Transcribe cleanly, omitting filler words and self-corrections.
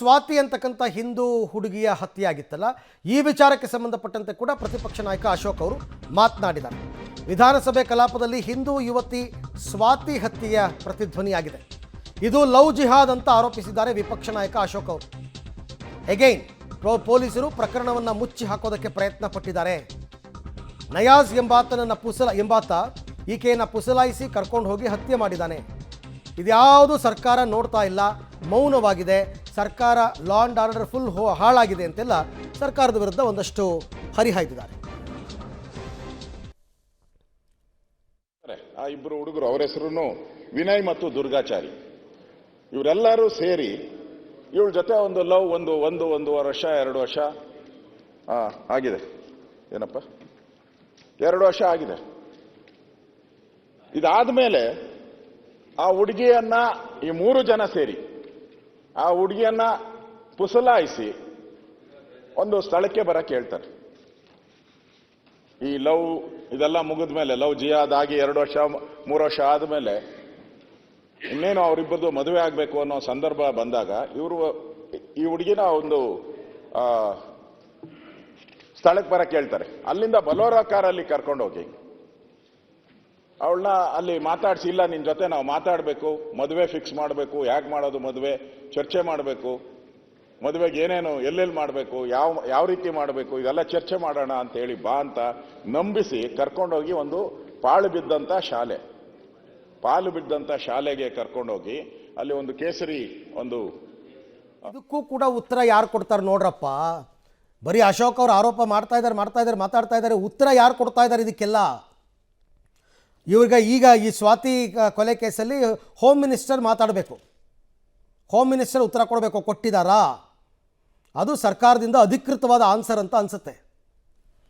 ಸ್ವಾತಿ ಅಂತಕ್ಕಂಥ ಹಿಂದೂ ಹುಡುಗಿಯ ಹತ್ಯೆ ಆಗಿತ್ತಲ್ಲ, ಈ ವಿಚಾರಕ್ಕೆ ಸಂಬಂಧಪಟ್ಟಂತೆ ಕೂಡ ಪ್ರತಿಪಕ್ಷ ನಾಯಕ ಅಶೋಕ್ ಅವರು ಮಾತನಾಡಿದ್ದಾರೆ. ವಿಧಾನಸಭೆ ಕಲಾಪದಲ್ಲಿ ಹಿಂದೂ ಯುವತಿ ಸ್ವಾತಿ ಹತ್ಯೆಯ ಪ್ರತಿಧ್ವನಿಯಾಗಿದೆ. ಇದು ಲವ್ ಜಿಹಾದ್ ಅಂತ ಆರೋಪಿಸಿದ್ದಾರೆ ವಿಪಕ್ಷ ನಾಯಕ ಅಶೋಕ್ ಅವರು. ಅಗೈನ್ ಪೊಲೀಸರು ಪ್ರಕರಣವನ್ನು ಮುಚ್ಚಿ ಹಾಕೋದಕ್ಕೆ ಪ್ರಯತ್ನ ಪಟ್ಟಿದ್ದಾರೆ. ನಯಾಜ್ ಎಂಬಾತ ಈಕೆಯನ್ನು ಪುಸಲಾಯಿಸಿ ಕರ್ಕೊಂಡು ಹೋಗಿ ಹತ್ಯೆ ಮಾಡಿದ್ದಾನೆ. ಇದ್ಯಾವುದು ಸರ್ಕಾರ ನೋಡ್ತಾ ಇಲ್ಲ, ಮೌನವಾಗಿದೆ. ಸರ್ಕಾರ ಲಾ ಆ್ಯಂಡ್ ಆರ್ಡರ್ ಫುಲ್ ಹಾಳಾಗಿದೆ ಅಂತೆಲ್ಲ ಸರ್ಕಾರದ ವಿರುದ್ಧ ಒಂದಷ್ಟು ಹರಿಹಾಯ್ದಿದ್ದಾರೆ. ಆ ಇಬ್ಬರು ಹುಡುಗರು, ಅವರ ಹೆಸರು ವಿನಯ್ ಮತ್ತು ದುರ್ಗಾಚಾರಿ. ಇವರೆಲ್ಲರೂ ಸೇರಿ ಇವಳ ಜೊತೆ ಒಂದು ಲವ್ ಒಂದೂವರೆ ವರ್ಷ 2 ವರ್ಷ ಆಗಿದೆ. ಏನಪ್ಪ 2 ವರ್ಷ ಆಗಿದೆ. ಇದಾದ್ಮೇಲೆ ಆ ಹುಡುಗಿಯನ್ನ ಈ 3 ಜನ ಸೇರಿ ಆ ಹುಡುಗಿಯನ್ನ ಪುಸಲಾಯಿಸಿ ಒಂದು ಸ್ಥಳಕ್ಕೆ ಬರಕ್ಕೆ ಹೇಳ್ತಾರೆ. ಈ ಲವ್ ಇದೆಲ್ಲ ಮುಗಿದ ಮೇಲೆ, ಲವ್ ಜಿಯಾದ್ ಆಗಿ 2 ವರ್ಷ 3 ವರ್ಷ ಆದಮೇಲೆ ಇನ್ನೇನು ಅವರಿಬ್ಬರದು ಮದುವೆ ಆಗಬೇಕು ಅನ್ನೋ ಸಂದರ್ಭ ಬಂದಾಗ ಈ ಹುಡುಗಿನ ಒಂದು ಸ್ಥಳಕ್ಕೆ ಬರಕ್ಕೆ ಹೇಳ್ತಾರೆ. ಅಲ್ಲಿಂದ ಬಲೋರಾ ಕಾರಲ್ಲಿ ಕರ್ಕೊಂಡೋಗಿ ಅವಳನ್ನ ಅಲ್ಲಿ ಮಾತಾಡಿಸಿ, ಇಲ್ಲ ನಿನ್ನ ಜೊತೆ ನಾವು ಮಾತಾಡಬೇಕು, ಮದುವೆ ಫಿಕ್ಸ್ ಮಾಡಬೇಕು, ಯಾಕೆ ಮಾಡೋದು ಮದುವೆ ಚರ್ಚೆ ಮಾಡಬೇಕು, ಮದುವೆಗೆ ಏನೇನು ಎಲ್ಲೆಲ್ಲಿ ಮಾಡಬೇಕು, ಯಾವ ರೀತಿ ಮಾಡಬೇಕು, ಇದೆಲ್ಲ ಚರ್ಚೆ ಮಾಡೋಣ ಅಂತ ಹೇಳಿ ಬಾ ಅಂತ ನಂಬಿಸಿ ಕರ್ಕೊಂಡೋಗಿ ಒಂದು ಪಾಳು ಬಿದ್ದಂಥ ಶಾಲೆಗೆ ಕರ್ಕೊಂಡೋಗಿ ಅಲ್ಲಿ ಒಂದು ಕೇಸರಿ ಇದಕ್ಕೂ ಕೂಡ ಉತ್ತರ ಯಾರು ಕೊಡ್ತಾರೆ ನೋಡ್ರಪ್ಪ. ಬರೀ ಅಶೋಕ್ ಅವರು ಆರೋಪ ಮಾತಾಡ್ತಾ ಇದ್ದಾರೆ, ಉತ್ತರ ಯಾರು ಕೊಡ್ತಾ ಇದ್ದಾರೆ ಇದಕ್ಕೆಲ್ಲ? ಈಗ ಈ ಸ್ವಾತಿ ಕೊಲೆ ಕೇಸಲ್ಲಿ ಹೋಮ್ ಮಿನಿಸ್ಟರ್ ಮಾತಾಡಬೇಕು, ಹೋಮ್ ಮಿನಿಸ್ಟರ್ ಉತ್ತರ ಕೊಡಬೇಕು. ಕೊಟ್ಟಿದ್ದಾರಾ? ಅದು ಸರ್ಕಾರದಿಂದ ಅಧಿಕೃತವಾದ ಆನ್ಸರ್ ಅಂತ ಅನಿಸುತ್ತೆ.